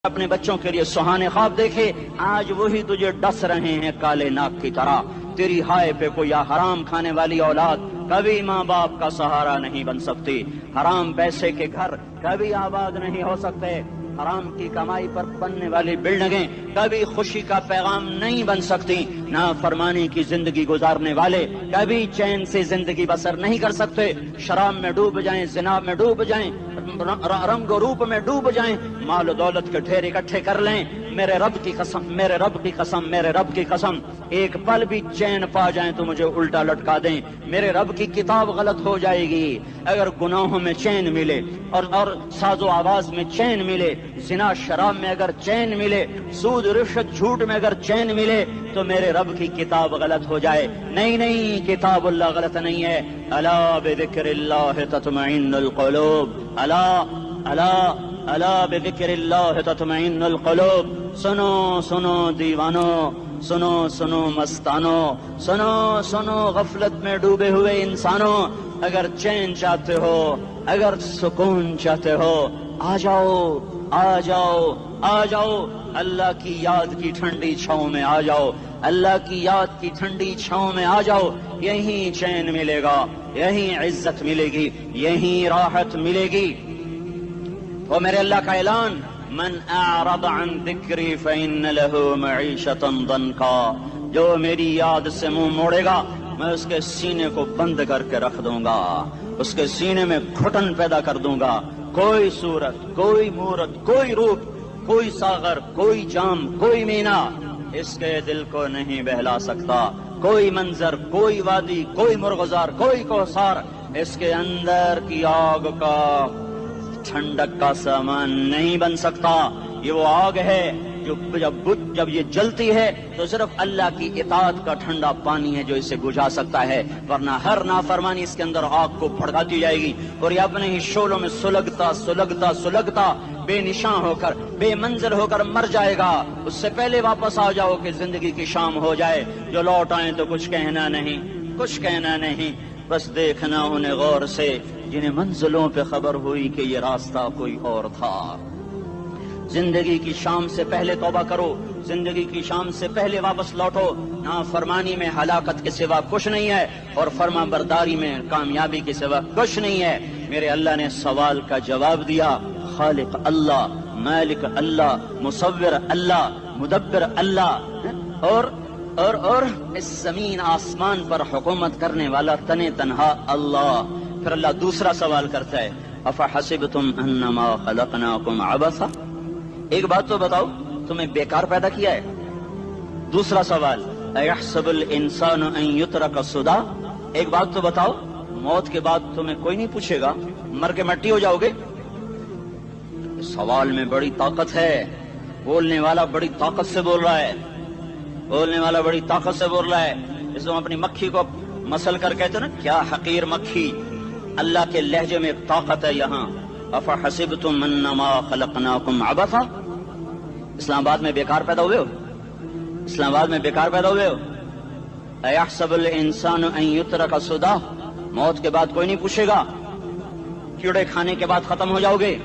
اپنے بچوں کے لیے سہانے خواب دیکھے، آج وہی تجھے ڈس رہے ہیں کالے ناک کی طرح۔ تیری ہائے پہ کوئی حرام کھانے والی اولاد کبھی ماں باپ کا سہارا نہیں بن سکتی، حرام پیسے کے گھر کبھی آباد نہیں ہو سکتے، حرام کی کمائی پر بننے والی بلڈنگیں کبھی خوشی کا پیغام نہیں بن سکتی، نافرمانی کی زندگی گزارنے والے کبھی چین سے زندگی بسر نہیں کر سکتے، شراب میں ڈوب جائیں، زنا میں ڈوب جائیں، رنگ و روپ میں ڈوب جائیں، مال و دولت کے ڈھیر اکٹھے کر لیں، میرے رب کی قسم، میرے رب کی قسم، میرے رب کی قسم، ایک پل بھی چین پا جائیں تو مجھے الٹا لٹکا دیں، میرے رب کی کتاب غلط ہو جائے گی۔ اگر گناہوں میں چین ملے اور ساز و آواز میں چین ملے، زنا شراب میں اگر چین ملے، سود رشوت جھوٹ میں اگر چین ملے تو میرے رب کی کتاب غلط ہو جائے۔ نہیں، کتاب اللہ غلط نہیں ہے۔ الا بذکر اللہ تطمئن القلوب، الا بذکر اللہ تطمئن القلوب۔ سنو دیوانو، سنو مستانو، سنو غفلت میں ڈوبے ہوئے انسانوں، اگر چین چاہتے ہو، اگر سکون چاہتے ہو، آ جاؤ اللہ کی یاد کی ٹھنڈی چھاؤں میں آ جاؤ، اللہ کی یاد کی ٹھنڈی چھاؤں میں آ جاؤ، یہیں چین ملے گا، یہیں عزت ملے گی، یہیں راحت ملے گی۔ وہ میرے اللہ کا اعلان، من اعرض عن ذکری فإن له معیشة ضنکا، جو میری یاد سے منہ موڑے گا میں اس کے سینے کو بند کر کے رکھ دوں گا، اس کے سینے میں گھٹن پیدا کر دوں گا، کوئی صورت، کوئی مورت، کوئی روپ، کوئی ساغر، کوئی جام، کوئی مینا اس کے دل کو نہیں بہلا سکتا، کوئی منظر، کوئی وادی، کوئی مرغزار، کوئی کوثر اس کے اندر کی آگ کا ٹھنڈک کا سامان نہیں بن سکتا۔ یہ وہ آگ ہے جو جب یہ جلتی ہے تو صرف اللہ کی اطاعت کا ٹھنڈا پانی ہے جو اسے بجھا سکتا ہے، ورنہ ہر نافرمانی اس کے اندر آگ کو بھڑکاتی جائے گی اور یہ اپنے ہی شعلوں میں سلگتا بے نشاں ہو کر، بے منزل ہو کر مر جائے گا۔ اس سے پہلے واپس آ جاؤ کہ زندگی کی شام ہو جائے، جو لوٹ آئیں تو کچھ کہنا نہیں، بس دیکھنا انہیں غور سے جنہیں منزلوں پہ خبر ہوئی کہ یہ راستہ کوئی اور تھا۔ زندگی کی شام سے پہلے توبہ کرو، زندگی کی شام سے پہلے واپس لوٹو، نافرمانی میں ہلاکت کے سوا کچھ نہیں ہے اور فرما برداری میں کامیابی کے سوا کچھ نہیں ہے۔ میرے اللہ نے سوال کا جواب دیا، خالق اللہ، مالک اللہ، مصور اللہ، مدبر اللہ، اور اس زمین آسمان پر حکومت کرنے والا تنے تنہا اللہ۔ پھر اللہ دوسرا سوال کرتا ہے، افحسبتم انما خلقناکم عبثا، ایک بات تو بتاؤ تمہیں بیکار پیدا کیا ہے؟ دوسرا سوال، ایحسب الانسان ان یترک سدی، ایک بات تو بتاؤ موت کے بعد تمہیں کوئی نہیں پوچھے گا، مر کے مٹی ہو جاؤ گے؟ سوال میں بڑی طاقت ہے، بولنے والا بڑی طاقت سے بول رہا ہے، اس کو اپنی مکھی کو مسل کر کہتے نا، کیا حقیر مکھی، اللہ کے لہجے میں ایک طاقت ہے یہاں۔ افحسبتم انما خلقناکم عبثا، اسلام آباد میں بیکار پیدا ہوئے ہو؟ ایحسب الانسان ان یترک سدی، موت کے بعد کوئی نہیں پوچھے گا، کیڑے کھانے کے بعد ختم ہو جاؤ گے؟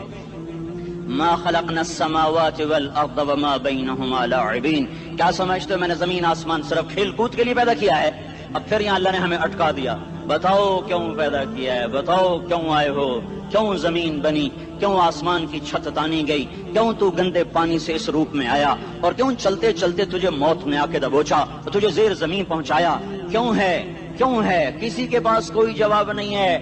ما خلقنا السماوات والارض وما بینہما لاعبین، کیا سمجھتے ہو میں نے زمین آسمان صرف کھیل کود کے لیے پیدا کیا ہے؟ اب پھر یہاں اللہ نے ہمیں اٹکا دیا، بتاؤ کیوں پیدا کیا ہے، بتاؤ کیوں آئے ہو، کیوں زمین بنی، کیوں آسمان کی چھت تانی گئی، کیوں تو گندے پانی سے اس روپ میں آیا، اور کیوں چلتے چلتے تجھے موت نے آ کے دبوچا، تجھے زیر زمین پہنچایا، کیوں ہے؟ کسی کے پاس کوئی جواب نہیں ہے،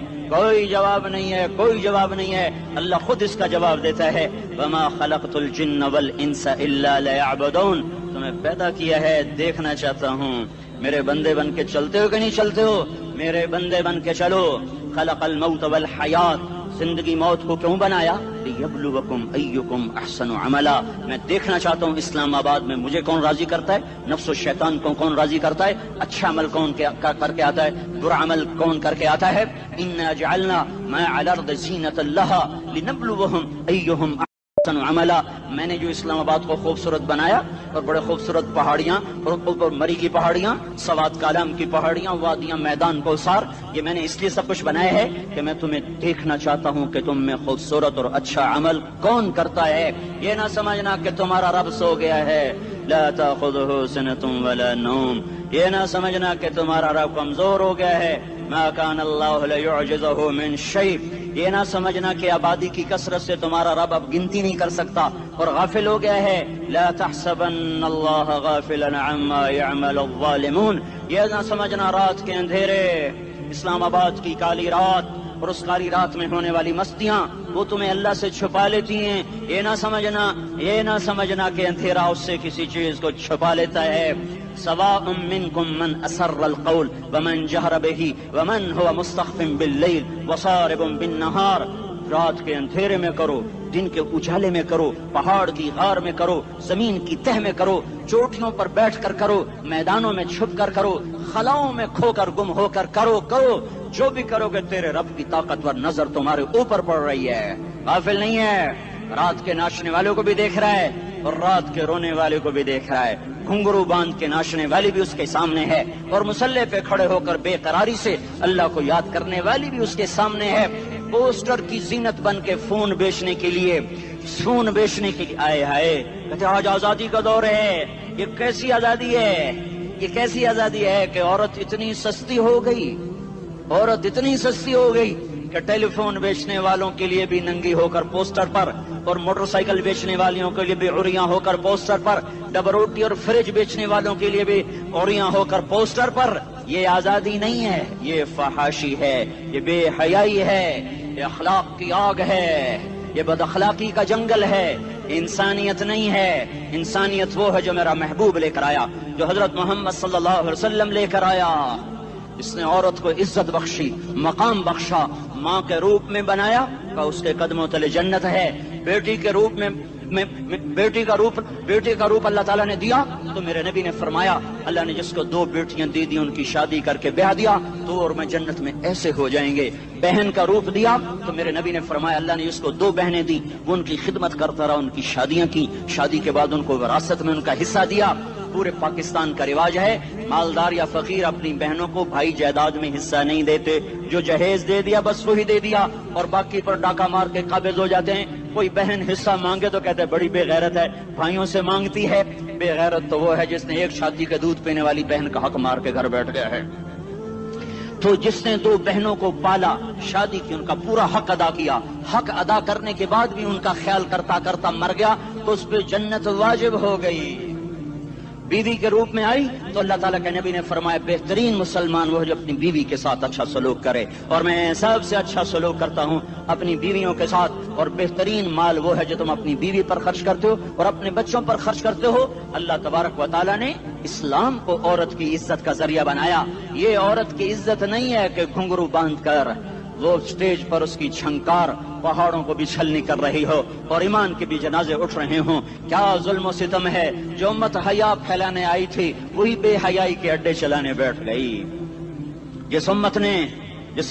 اللہ خود اس کا جواب دیتا ہے، وما خلقت الجن والانس الا لیعبدون، تمہیں پیدا کیا ہے دیکھنا چاہتا ہوں میرے بندے بن کے چلتے ہو کہ نہیں چلتے ہو، میرے بندے بن کے چلو۔ خلق الموت والحیات، زندگی موت کو کیوں بنایا؟ لیبلوکم ایکم احسن عملا، میں دیکھنا چاہتا ہوں اسلام آباد میں مجھے کون راضی کرتا ہے، نفس و شیطان کو کون راضی کرتا ہے، اچھا عمل کون کر کے آتا ہے، برا عمل کون کر کے آتا ہے۔ انا جعلنا ما علی الارض زینۃ لها لنبلوہم ایہم عملا، میں نے جو اسلام آباد کو خوبصورت بنایا اور بڑے خوبصورت پہاڑیاں اور اوپر مری کی پہاڑیاں، سوات کالام کی پہاڑیاں، وادیاں، میدان کوثر، یہ میں نے اس لیے سب کچھ بنایا ہے کہ میں تمہیں دیکھنا چاہتا ہوں کہ تم میں خوبصورت اور اچھا عمل کون کرتا ہے۔ یہ نہ سمجھنا کہ تمہارا رب سو گیا ہے، لا تأخذہ سنۃ ولا نوم، یہ نہ سمجھنا کہ تمہارا رب کمزور ہو گیا ہے، ما کان اللہ لیعجزہ من شیء، یہ نہ سمجھنا کہ آبادی کی کثرت سے تمہارا رب اب گنتی نہیں کر سکتا اور غافل ہو گیا ہے، لا تحسبن اللہ غافلا عما يعمل الظالمون، یہ نہ سمجھنا رات کے اندھیرے، اسلام آباد کی کالی رات اور اس کالی رات میں ہونے والی مستیاں وہ تمہیں اللہ سے چھپا لیتی ہیں، یہ نہ سمجھنا کہ اندھیرا اس سے کسی چیز کو چھپا لیتا ہے۔ سواء منکم من اسر القول ومن جہر بہ ومن هو مستخف باللیل وصارب بالنہار، رات کے اندھیرے میں کرو، دن کے اجالے میں کرو، پہاڑ کی غار میں کرو، زمین کی تہ میں کرو، چوٹیوں پر بیٹھ کر کرو، میدانوں میں چھپ کر کرو، خلاؤں میں کھو کر گم ہو کر کرو، جو بھی کرو گے تیرے رب کی طاقتور نظر تمہارے اوپر پڑ رہی ہے، غافل نہیں ہے، رات کے ناچنے والوں کو بھی دیکھ رہا ہے اور رات کے رونے والے کو بھی دیکھ رہا ہے، گھنگرو باندھ کے ناچنے والی بھی اس کے سامنے ہے اور مسلح پہ کھڑے ہو کر بے قراری سے اللہ کو یاد کرنے والی بھی اس کے سامنے ہے، پوسٹر کی زینت بن کے فون بیچنے کے لیے آئے ہائے کہتے آج آزادی کا دور ہے، یہ کیسی آزادی ہے کہ عورت اتنی سستی ہو گئی کہ ٹیلی فون بیچنے والوں کے لیے بھی ننگی ہو کر پوسٹر پر اور موٹر سائیکل بیچنے والوں کے لیے بھی عریاں ہو کر پوسٹر پر، ڈبل روٹی اور فریج بیچنے والوں کے لیے بھی عریاں ہو کر پوسٹر پر۔ یہ آزادی نہیں ہے، یہ فحاشی ہے، یہ بے حیائی ہے، یہ اخلاق کی آگ ہے، یہ بد اخلاقی کا جنگل ہے، انسانیت نہیں ہے۔ انسانیت وہ ہے جو میرا محبوب لے کر آیا، جو حضرت محمد صلی اللہ علیہ وسلم لے کر آیا، اس نے عورت کو عزت بخشی، مقام بخشا، ماں کے روپ میں بنایا کہ اس کے قدموں تلے جنت ہے، بیٹی کے روپ میں بیٹی کا روپ اللہ تعالیٰ نے دیا تو میرے نبی نے فرمایا اللہ نے جس کو 2 بیٹیاں دی ان کی شادی کر کے بیاہ دیا تو اور میں جنت میں ایسے ہو جائیں گے۔ بہن کا روپ دیا تو میرے نبی نے فرمایا اللہ نے جس کو 2 بہنیں دی وہ ان کی خدمت کرتا رہا، ان کی شادیاں کی، شادی کے بعد ان کو وراثت میں ان کا حصہ دیا۔ پورے پاکستان کا رواج ہے مالدار یا فقیر اپنی بہنوں کو بھائی جائیداد میں حصہ نہیں دیتے، جو جہیز دے دیا بس وہی دے دیا اور باقی پر ڈاکہ مار کے قابض ہو جاتے ہیں۔ کوئی بہن حصہ مانگے تو کہتے ہیں بڑی بے غیرت ہے، بھائیوں سے مانگتی ہے۔ بے غیرت تو وہ ہے جس نے ایک شادی کے دودھ پینے والی بہن کا حق مار کے گھر بیٹھ گیا ہے۔ تو جس نے 2 بہنوں کو پالا، شادی کی، ان کا پورا حق ادا کیا، حق ادا کرنے کے بعد بھی ان کا خیال کرتا کرتا مر گیا تو اس پہ جنت واجب ہو گئی۔ بیوی کے روپ میں آئی تو اللہ تعالیٰ کے نبی نے فرمایا بہترین مسلمان وہ جو اپنی بیوی کے ساتھ اچھا سلوک کرے، اور میں سب سے اچھا سلوک کرتا ہوں اپنی بیویوں کے ساتھ، اور بہترین مال وہ ہے جو تم اپنی بیوی پر خرچ کرتے ہو اور اپنے بچوں پر خرچ کرتے ہو۔ اللہ تبارک و تعالیٰ نے اسلام کو عورت کی عزت کا ذریعہ بنایا۔ یہ عورت کی عزت نہیں ہے کہ گھنگرو باندھ کر وہ اسٹیج پر اس کی چھنکار پہاڑوں کو بھی چھلنی کر رہی ہو اور ایمان کے بھی جنازے اٹھ رہے ہوں۔ کیا ظلم و ستم ہے، جو امت حیا پھیلانے آئی تھی وہی بے حیائی کے اڈے چلانے بیٹھ گئی۔ جس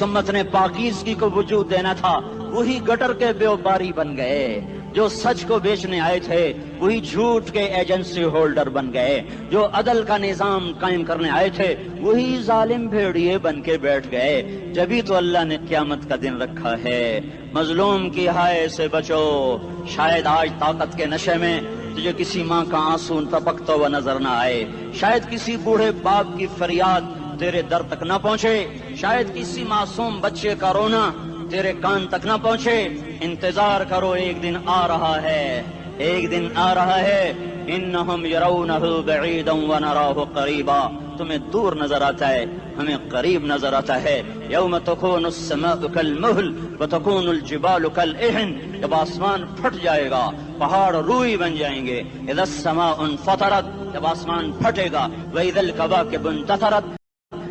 امت نے پاکیزگی کو وجود دینا تھا وہی گٹر کے بیوباری بن گئے، جو سچ کو بیچنے آئے تھے وہی جھوٹ کے ایجنسی ہولڈر بن گئے، جو عدل کا نظام قائم کرنے آئے تھے وہی ظالم بھیڑیے بن کے بیٹھ گئے۔ جبھی تو اللہ نے قیامت کا دن رکھا ہے۔ مظلوم کی ہائے سے بچو، شاید آج طاقت کے نشے میں تجھے کسی ماں کا آنسو ٹپکتا ہوا نظر نہ آئے، شاید کسی بوڑھے باپ کی فریاد تیرے در تک نہ پہنچے، شاید کسی معصوم بچے کا رونا تیرے کان تک نہ پہنچے۔ انتظار کرو، ایک دن آ رہا ہے، ایک دن آ رہا ہے۔ انہم یرونہ بعیدا ونراہ قریبا، تمہیں دور نظر آتا ہے، ہمیں قریب نظر آتا ہے۔ یوم تکون السماء کالمہل وتکون الجبال کالعہن، جب آسمان پھٹ جائے گا پہاڑ روئی بن جائیں گے۔ اذا السماء انفطرت، جب آسمان پھٹے گا۔ واذا الکواکب انتثرت،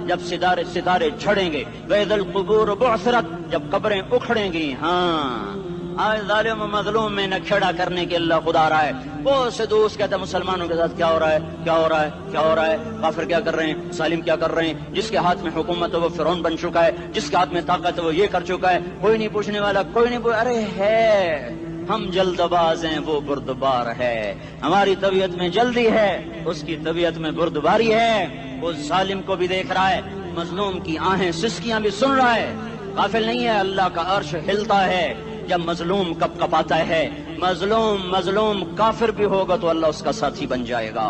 جب ستارے جھڑیں گے۔ وَإِذَا الْقُبُورُ بُعْثِرَتْ، جب قبریں اکھڑیں گی۔ ہاں آج ظالم و مظلوم میں نہ کھڑا کرنے کے اللہ خدا رہا ہے۔ بہت سے دوست کہتے ہیں مسلمانوں کے ساتھ کیا ہو رہا ہے، کیا ہو رہا ہے، کیا ہو رہا ہے، کافر کیا کر رہے ہیں، ظالم کیا کر رہے ہیں، جس کے ہاتھ میں حکومت ہے وہ فرعون بن چکا ہے، جس کے ہاتھ میں طاقت ہے وہ یہ کر چکا ہے، کوئی نہیں پوچھنے والا، کوئی نہیں ارے ہے ہم جلد باز ہیں وہ بردبار ہے، ہماری طبیعت میں جلدی ہے اس کی طبیعت میں بردباری ہے۔ وہ ظالم کو بھی دیکھ رہا ہے، مظلوم کی آہیں سسکیاں بھی سن رہا ہے، غافل نہیں ہے۔ اللہ کا عرش ہلتا ہے جب مظلوم کپ کپاتا ہے۔ مظلوم کافر بھی ہوگا تو اللہ اس کا ساتھی بن جائے گا۔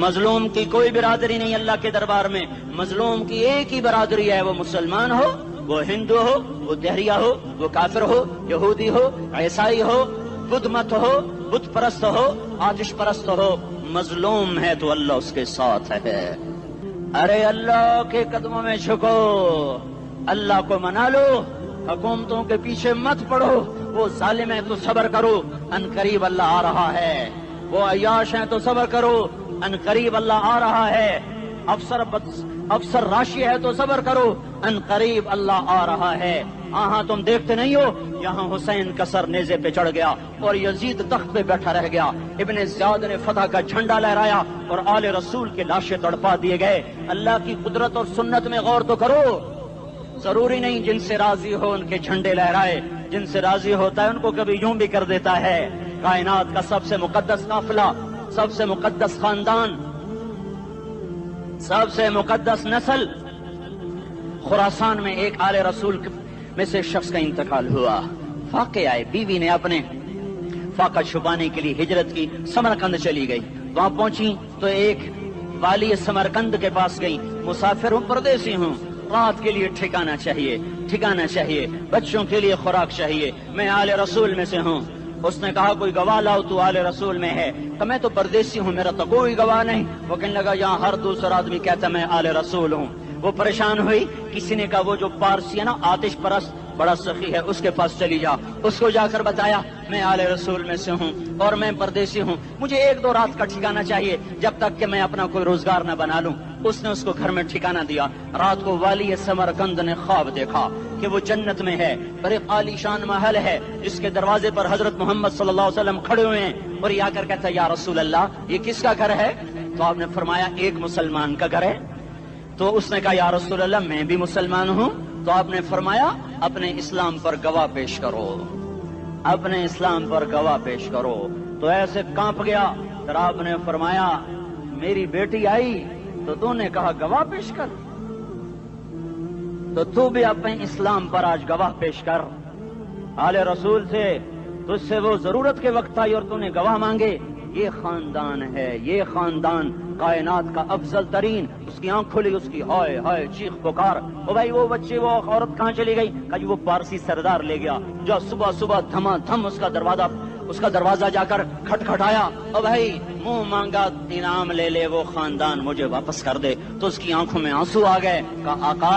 مظلوم کی کوئی برادری نہیں اللہ کے دربار میں، مظلوم کی ایک ہی برادری ہے، وہ مسلمان ہو، وہ ہندو ہو، وہ دہریہ ہو، وہ کافر ہو، یہودی ہو، عیسائی ہو، بدھ مت ہو، بت پرست ہو، آتش پرست ہو، مظلوم ہے تو اللہ اس کے ساتھ ہے۔ ارے اللہ کے قدموں میں جھکو، اللہ کو منا لو، حکومتوں کے پیچھے مت پڑو۔ وہ ظالم ہے تو صبر کرو، ان قریب اللہ آ رہا ہے۔ وہ عیاش ہیں تو صبر کرو، ان قریب اللہ آ رہا ہے۔ افسر راشی ہے تو صبر کرو، ان قریب اللہ آ رہا ہے۔ ہاں تم دیکھتے نہیں ہو، یہاں حسین کا سر نیزے پہ چڑھ گیا اور یزید تخت پہ بیٹھا رہ گیا، ابن زیاد نے فتح کا جھنڈا لہرایا اور آل رسول کے لاشیں تڑپا دیے گئے۔ اللہ کی قدرت اور سنت میں غور تو کرو۔ ضروری نہیں جن سے راضی ہو ان کے جھنڈے لہرائے، جن سے راضی ہوتا ہے ان کو کبھی یوں بھی کر دیتا ہے۔ کائنات کا سب سے مقدس قافلہ، سب سے مقدس خاندان، سب سے مقدس نسل، خراسان میں ایک آل رسول میں سے شخص کا انتقال ہوا۔ فاقے آئے، بیوی نے اپنے فاقہ چھپانے کے لیے ہجرت کی، سمرقند چلی گئی۔ وہاں پہنچی تو ایک والی سمرقند کے پاس گئی، مسافر ہوں، پردیسی ہوں، رات کے لیے ٹھکانا چاہیے، بچوں کے لیے خوراک چاہیے، میں آل رسول میں سے ہوں۔ اس نے کہا کوئی گواہ لاؤ، تو آل رسول میں ہے؟ کہ میں تو پردیسی ہوں، میرا تو کوئی گواہ نہیں۔ وہ کہنے لگا یہاں ہر دوسرا آدمی کہتا میں آل رسول ہوں۔ وہ پریشان ہوئی، کسی نے کہا وہ جو پارسی ہے نا، آتش پرست بڑا سخی ہے، اس کے پاس چلی جا۔ اس کو جا کر بتایا میں آل رسول میں سے ہوں اور میں پردیسی ہوں، مجھے 1-2 رات کا ٹھکانہ چاہیے جب تک کہ میں اپنا کوئی روزگار نہ بنا لوں۔ اس نے اس کو گھر میں ٹھکانہ دیا۔ رات کو والی سمرقند نے خواب دیکھا کہ وہ جنت میں ہے، بڑے عالی شان محل ہے، جس کے دروازے پر حضرت محمد صلی اللہ علیہ وسلم کھڑے ہوئے ہیں، اور یہ آ کر کہتا ہے یا رسول اللہ یہ کس کا گھر ہے؟ تو آپ نے فرمایا ایک مسلمان کا گھر ہے۔ تو اس نے کہا یا رسول اللہ میں بھی مسلمان ہوں۔ تو آپ نے فرمایا اپنے اسلام پر گواہ پیش کرو، اپنے اسلام پر گواہ پیش کرو۔ تو ایسے کانپ گیا، پھر آپ نے فرمایا میری بیٹی آئی تو تو نے کہا گواہ پیش کر، تو بھی اپنے اسلام پر آج گواہ پیش کر۔ آل رسول سے تجھ سے وہ ضرورت کے وقت آئی اور تو نے گواہ مانگے۔ یہ خاندان ہے، یہ خاندان کائنات کا افضل ترین۔ اس کی آنکھ کھلی، اس کی ہائے ہائے چیخ پکار، او بھائی وہ بچے وہ عورت کہاں چلی گئی؟ کہا جی وہ پارسی سردار لے گیا۔ جو صبح صبح دھما دھم اس کا دروازہ جا کر کھٹکھٹایا، او بھائی منہ مانگا انعام لے لے، وہ خاندان مجھے واپس کر دے۔ تو اس کی آنکھوں میں آنسو آ گئے۔ کہا آقا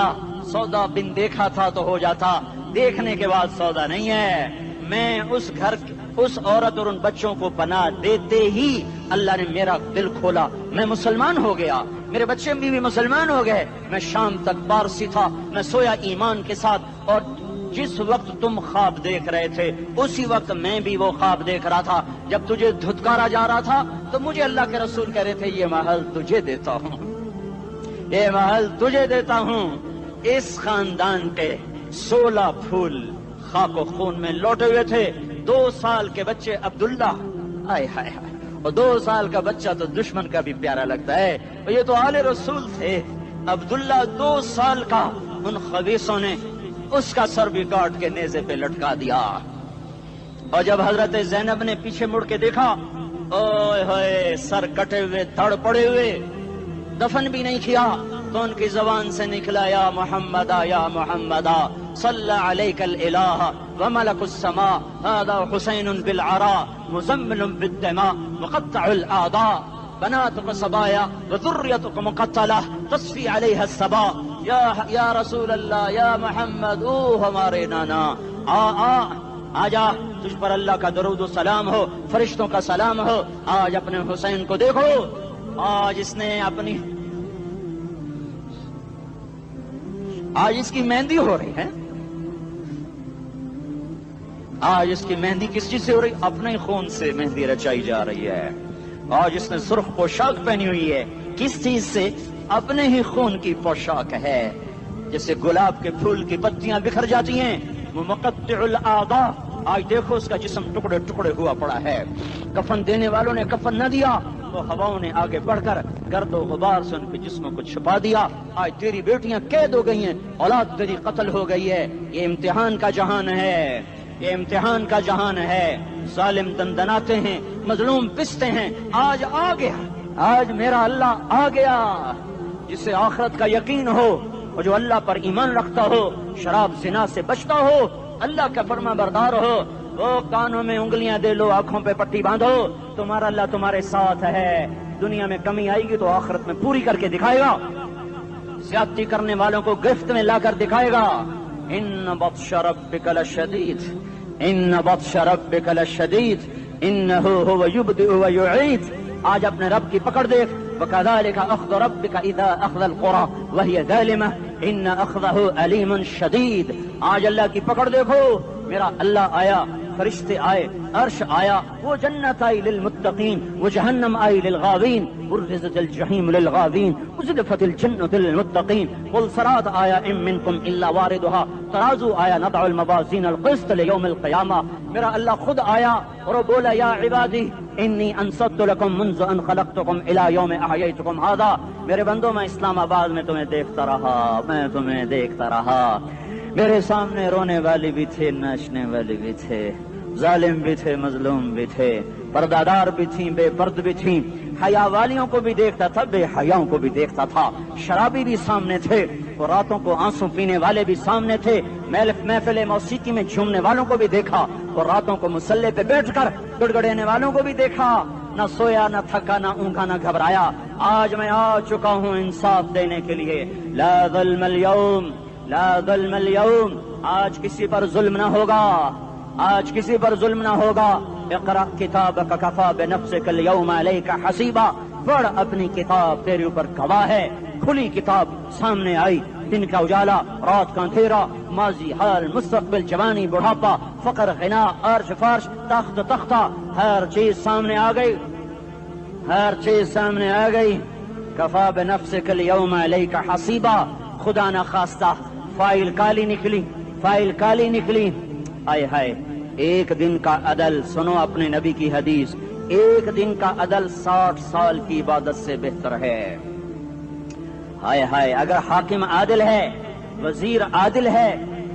سودا بن دیکھا تھا تو ہو جاتا، دیکھنے کے بعد سودا نہیں ہے۔ میں اس عورت اور ان بچوں کو پناہ دیتے ہی اللہ نے میرا دل کھولا، میں مسلمان ہو گیا، میرے بچے بھی مسلمان ہو گئے۔ میں شام تک پارسی تھا، میں سویا ایمان کے ساتھ، اور جس وقت تم خواب دیکھ رہے تھے اسی وقت میں بھی وہ خواب دیکھ رہا تھا۔ جب تجھے دھتکارا جا رہا تھا تو مجھے اللہ کے رسول کہہ رہے تھے یہ محل تجھے دیتا ہوں، یہ محل تجھے دیتا ہوں۔ اس خاندان کے 16 پھول خاک و خون میں لوٹے ہوئے تھے۔ 2 سال کے بچے عبداللہ، آئے ہائے ہائے، اور 2 سال کا بچہ تو دشمن کا بھی پیارا لگتا ہے، اور یہ تو آل رسول تھے۔ عبداللہ 2 سال کا، ان خبیثوں نے اس کا سر بھی کاٹ کے نیزے پہ لٹکا دیا۔ اور جب حضرت زینب نے پیچھے مڑ کے دیکھا، اوئے ہوئے سر کٹے ہوئے، دھڑ پڑے ہوئے، دفن بھی نہیں کیا، تو ان کی زبان سے نکلا یا محمدہ یا محمدہ صلی علیک الالہ وملک السماء هذا حسین بالعراء مزمل بالدماء مقطع الاعضاء بناتك صبايا وذريتك مقتلہ تصفی علیہ الصبا۔ یا رسول اللہ یا محمد، او ہمارے نانا، آ جا، تجھ پر اللہ کا درود و سلام ہو، فرشتوں کا سلام ہو۔ آج اپنے حسین کو دیکھو، آج اس کی مہندی ہو رہی ہے۔ آج اس کی مہندی کس چیز سے ہو رہی؟ اپنے خون سے مہندی رچائی جا رہی ہے۔ آج اس نے سرخ پوشاک پہنی ہوئی ہے، کس چیز سے؟ اپنے ہی خون کی پوشاک ہے۔ جیسے گلاب کے پھول کی پتیاں بکھر جاتی ہیں، وہ مقطع الاعضاء، آج دیکھو اس کا جسم ٹکڑے ٹکڑے ہوا پڑا ہے. کفن دینے والوں نے کفن نہ دیا تو ہواؤں نے آگے بڑھ کر گرد و غبار سے ان کے جسموں کو چھپا دیا. آج تیری بیٹیاں قید ہو گئی ہیں, اولاد تیری قتل ہو گئی ہے. یہ امتحان کا جہان ہے, یہ امتحان کا جہان ہے. ظالم دندناتے ہیں, مظلوم پستے ہیں. آج آ گیا, آج میرا اللہ آ گیا. جسے آخرت کا یقین ہو اور جو اللہ پر ایمان رکھتا ہو, شراب زنا سے بچتا ہو, اللہ کا فرما بردار ہو, وہ کانوں میں انگلیاں دے لو, آنکھوں پہ پٹی باندھو, تمہارا اللہ تمہارے ساتھ ہے. دنیا میں کمی آئے گی تو آخرت میں پوری کر کے دکھائے گا. زیادتی کرنے والوں کو گرفت میں لا کر دکھائے گا. ان بطش ربک لشدید, ان بطش ربک لشدید, انہ هو یبدئ ویعید. آج اپنے رب کی پکڑ دیکھ. وَكَذَلِكَ أَخْذُ رَبِّكَ إِذَا أَخْذَ الْقُرَى وَهِيَ ظَالِمَةٌ إِنَّ أَخْذَهُ أَلِيمٌ شَدِيدٌ. آج اللہ کی پکڑ دیکھو. میرا اللہ آیا, فرشتے آئے, عرش آیا, وہ جنت آئی للمتقین, وہ جہنم آئی للغاوین, برزت الجحیم للغاوین, ازلفت الجنت للمتقین. قل صراط آیا ام منکم الا واردها, ترازو آیا نضع الموازین القسط لیوم القیامہ. میرا اللہ خود آیا اور وہ بولا یا عبادی انی انصت لکم منذ ان خلقتکم الی یوم احییتکم ھذا. میرے بندوں, میں اسلام آباد میں تمہیں دیکھتا رہا, میں تمہیں دیکھتا رہا. میرے سامنے رونے والی بھی تھے, ناچنے والی بھی تھے, ظالم بھی تھے, مظلوم بھی تھے, پردادار بھی تھیں, بے پرد بھی تھیں. حیا والیوں کو بھی دیکھتا تھا, بے حیاؤں کو بھی دیکھتا تھا. شرابی بھی سامنے تھے, اور راتوں کو آنسو پینے والے بھی سامنے تھے. محفل موسیقی میں جھومنے والوں کو بھی دیکھا, اور راتوں کو مسلح پہ بیٹھ کر گڑگڑانے والوں کو بھی دیکھا. نہ سویا, نہ تھکا, نہ اونگا, نہ گھبرایا. آج میں آ چکا ہوں انصاف دینے کے لیے. لا ظلم اليوم, لا ظلم اليوم. آج کسی پر ظلم نہ ہوگا, آج کسی پر ظلم نہ ہوگا. اقرأ کتابک کفا بنفسک اليوم علیک حسیبا. پڑھ اپنی کتاب, تیرے اوپر گواہ ہے. کھلی کتاب سامنے آئی. دن کا اجالا, رات کا اندھیرا, ماضی, حال, مستقبل, جوانی, بڑھاپا, فقر, غنا, عرش, فرش, تخت, تختہ, ہر چیز سامنے آ گئی, ہر چیز سامنے آ گئی. کفا بنفسک اليوم علیک حسیبا. خدا نہ خواستہ فائل کالی نکلی, فائل کالی نکلی. آئے ہائے, ایک دن کا عدل, سنو اپنے نبی کی حدیث, ایک دن کا عدل 60 سال کی عبادت سے بہتر ہے. ہائے ہائے, اگر حاکم عادل ہے, وزیر عادل ہے,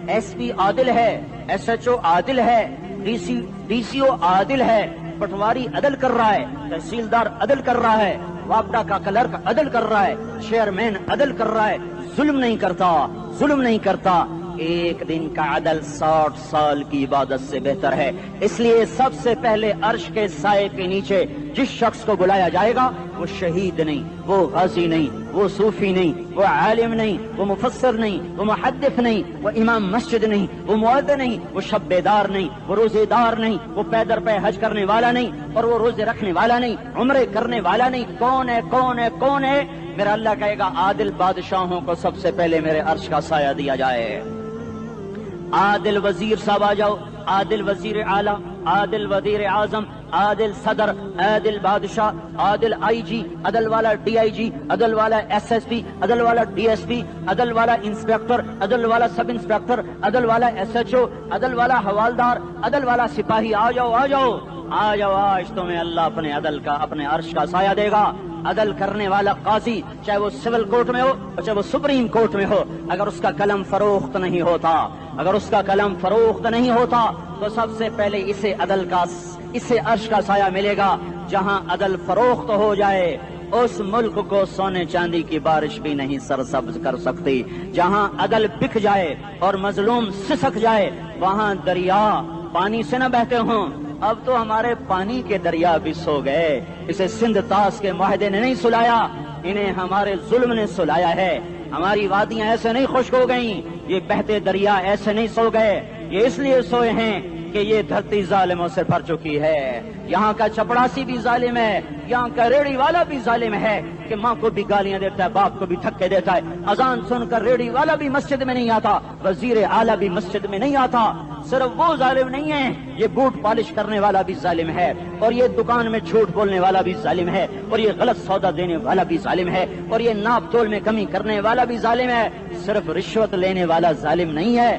ایس پی عادل ہے, ایس ایچ او عادل ہے, ڈی سی او عادل ہے, پٹواری عدل کر رہا ہے, تحصیلدار عدل کر رہا ہے, واپڈا کا کلرک عدل کر رہا ہے, چیئرمین عدل کر رہا ہے, ظلم نہیں کرتا, ظلم نہیں کرتا. ایک دن کا عدل 60 سال کی عبادت سے بہتر ہے. اس لیے سب سے پہلے عرش کے سائے کے نیچے جس شخص کو بلایا جائے گا وہ شہید نہیں, وہ غازی نہیں, وہ صوفی نہیں, وہ عالم نہیں, وہ مفسر نہیں, وہ محدث نہیں, وہ امام مسجد نہیں, وہ مؤذن نہیں, وہ شب بیدار نہیں, وہ روزے دار نہیں, وہ پیدر پہ حج کرنے والا نہیں, اور وہ روزے رکھنے والا نہیں, عمرے کرنے والا نہیں. کون ہے, کون ہے, کون ہے؟ میرا اللہ کہے گا عادل بادشاہوں کو سب سے پہلے میرے عرش کا سایہ دیا جائے. عادل وزیر صاحب آ جاؤ, عادل وزیر اعلیٰ, عادل وزیر اعظم, عادل صدر, عادل بادشاہ, عادل آئی جی, عدل والا ڈی آئی جی, عدل والا ایس ایس پی, عدل والا ڈی ایس پی, عدل والا انسپیکٹر, عدل والا سب انسپیکٹر, عدل والا ایس ایچ او, عدل والا حوالدار, عدل والا سپاہی. آ جاؤ, آ جاؤ, آ جاؤ. آج تمہیں اللہ اپنے عدل کا, اپنے عرش کا سایہ دے گا. عدل کرنے والا قاضی, چاہے وہ سول کورٹ میں ہو اور چاہے وہ سپریم کورٹ میں ہو, اگر اس کا قلم فروخت نہیں ہوتا, اگر اس کا قلم فروخت نہیں ہوتا تو سب سے پہلے اسے عدل کا, اسے عرش کا سایہ ملے گا. جہاں عدل فروخت ہو جائے اس ملک کو سونے چاندی کی بارش بھی نہیں سرسبز کر سکتی. جہاں عدل بک جائے اور مظلوم سسک جائے وہاں دریا پانی سے نہ بہتے ہوں. اب تو ہمارے پانی کے دریا بھی سو گئے. اسے سندھ طاس کے معاہدے نے نہیں سلایا, انہیں ہمارے ظلم نے سلایا ہے. ہماری وادیاں ایسے نہیں خشک ہو گئیں, یہ بہتے دریا ایسے نہیں سو گئے. یہ اس لیے سوئے ہیں کہ یہ دھرتی ظالموں سے بھر چکی ہے. یہاں کا چپڑاسی بھی ظالم ہے, یہاں کا ریڑھی والا بھی ظالم ہے کہ ماں کو بھی گالیاں دیتا ہے, باپ کو بھی دھکے دیتا ہے. اذان سن کر ریڑھی والا بھی مسجد میں نہیں آتا, وزیر اعلیٰ بھی مسجد میں نہیں آتا. صرف وہ ظالم نہیں ہے, یہ بوٹ پالش کرنے والا بھی ظالم ہے, اور یہ دکان میں جھوٹ بولنے والا بھی ظالم ہے, اور یہ غلط سودا دینے والا بھی ظالم ہے, اور یہ ناپ تول میں کمی کرنے والا بھی ظالم ہے. صرف رشوت لینے والا ظالم نہیں ہے,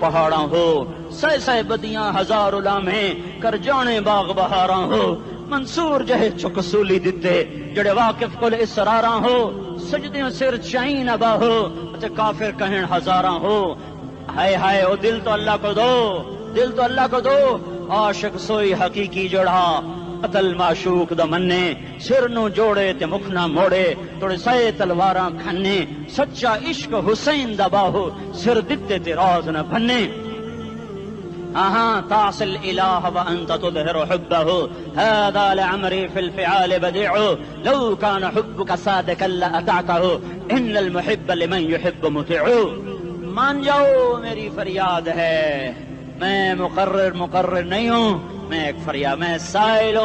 پہاڑاں ہو، سہ سہ بدیاں ہزار لامہیں کر جانے باغ بہاراں ہو، منصور جہے چک سولی دتے جڑے واقف کل اسراراں ہو، سجدیوں سر چائیں نبا ہو تے کافر کہیں ہزاراں ہو۔ ہائے ہائے او دل تو اللہ کو دو، دل تو اللہ کو دو، عاشق سوئی حقیقی جڑا قتل معشوق دا مننے، سر نو جوڑے تے مکھ نہ موڑے، توڑے سائے تلواراں کھنے، سچا عشق حسین دا باہو، سر دتے تے راز نہ بھنے۔ تعصي الإله وأنت تظهر حبه، هذا لعمري في الفعال بديع، لو كان حبك صادقا لأطعته، إن المحب لمن يحب مطيع۔ مان جاؤ میری فریاد ہے، میں مقرر نہیں ہوں، میں ایک فریاد، میں سائل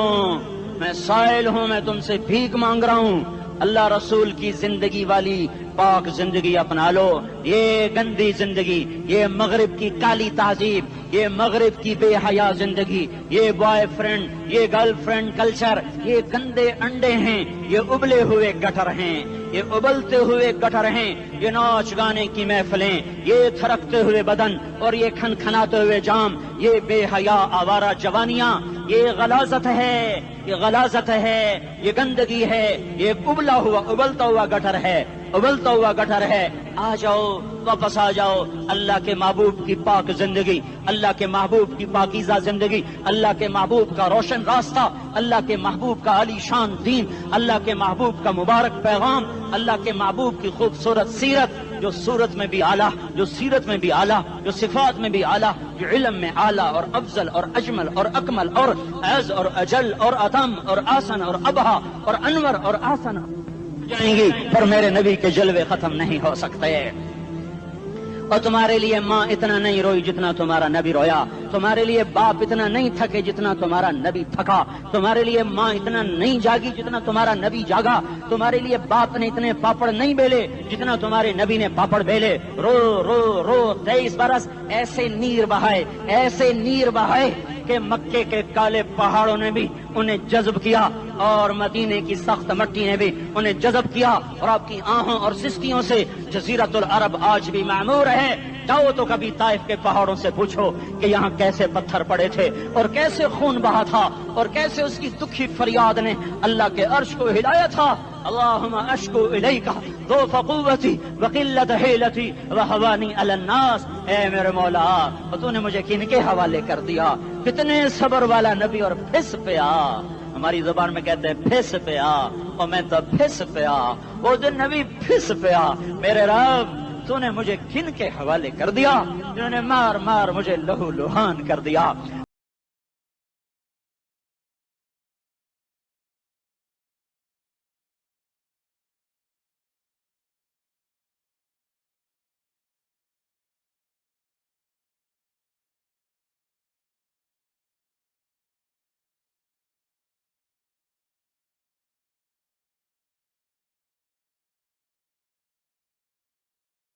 ہوں، میں تم سے بھیک مانگ رہا ہوں۔ اللہ رسول کی زندگی والی پاک زندگی اپنا لو، یہ گندی زندگی، یہ مغرب کی کالی تہذیب، یہ مغرب کی بے حیا زندگی، یہ بوائے فرینڈ، یہ گرل فرینڈ کلچر، یہ گندے انڈے ہیں، یہ ابلے ہوئے گٹر ہیں، یہ ابلتے ہوئے گٹر ہیں، یہ ناچ گانے کی محفلیں، یہ تھرکتے ہوئے بدن اور یہ کھنکھناتے ہوئے جام، یہ بے حیا آوارہ جوانیاں، یہ غلاظت ہے، یہ غلاظت ہے، یہ گندگی ہے، یہ ابلتا ہوا گٹر ہے، ابلتا ہوا گٹر ہے۔ آ جاؤ، واپس آ جاؤ، اللہ کے محبوب کی پاک زندگی، اللہ کے محبوب کی پاکیزہ زندگی، اللہ کے محبوب کا روشن راستہ، اللہ کے محبوب کا علی شان دین، اللہ کے محبوب کا مبارک پیغام، اللہ کے محبوب کی خوبصورت سیرت، جو صورت میں بھی اعلیٰ، جو سیرت میں بھی اعلیٰ، جو صفات میں بھی اعلیٰ، جو علم میں اعلیٰ اور افضل اور اجمل اور اکمل اور اعز اور اجل اور اتم اور آسن اور ابہا اور انور اور آسن جائیں گی، پر میرے نبی کے جلوے ختم نہیں ہو سکتے۔ اور تمہارے لیے ماں اتنا نہیں روئی جتنا تمہارا نبی رویا، تمہارے لیے باپ اتنا نہیں تھکے جتنا تمہارا نبی تھکا، تمہارے لیے ماں اتنا نہیں جاگی جتنا تمہارا نبی جاگا، تمہارے لیے باپ نے اتنے پاپڑ نہیں بیلے جتنا تمہارے نبی نے پاپڑ بیلے۔ رو رو رو 23 برس ایسے نیر بہائے کہ مکے کے کالے پہاڑوں نے بھی انہیں جذب کیا اور مدینے کی سخت مٹی نے بھی انہیں جذب کیا، اور آپ کی آہوں اور سسکیوں سے جزیرت العرب آج بھی معمور ہے۔ جاؤ تو کبھی طائف کے پہاڑوں سے پوچھو کہ یہاں کیسے پتھر پڑے تھے اور کیسے خون بہا تھا اور کیسے اس کی دکھی فریاد نے اللہ کے عرش کو ہلایا تھا۔ اللہم اشکو الیک ضعف قوتی وقلت حیلتی وہوانی علی الناس۔ اے میرے مولا، تو نے مجھے کن کے حوالے کر دیا؟ کتنے صبر والا نبی، اور پھس پیا، ہماری زبان میں کہتے ہیں پھس پیا، اور میں تو پھس پیا، وہ دن نبی پھس پیا۔ میرے رب، تو نے مجھے کن کے حوالے کر دیا جنہوں نے مار مار مجھے لہو لہان کر دیا؟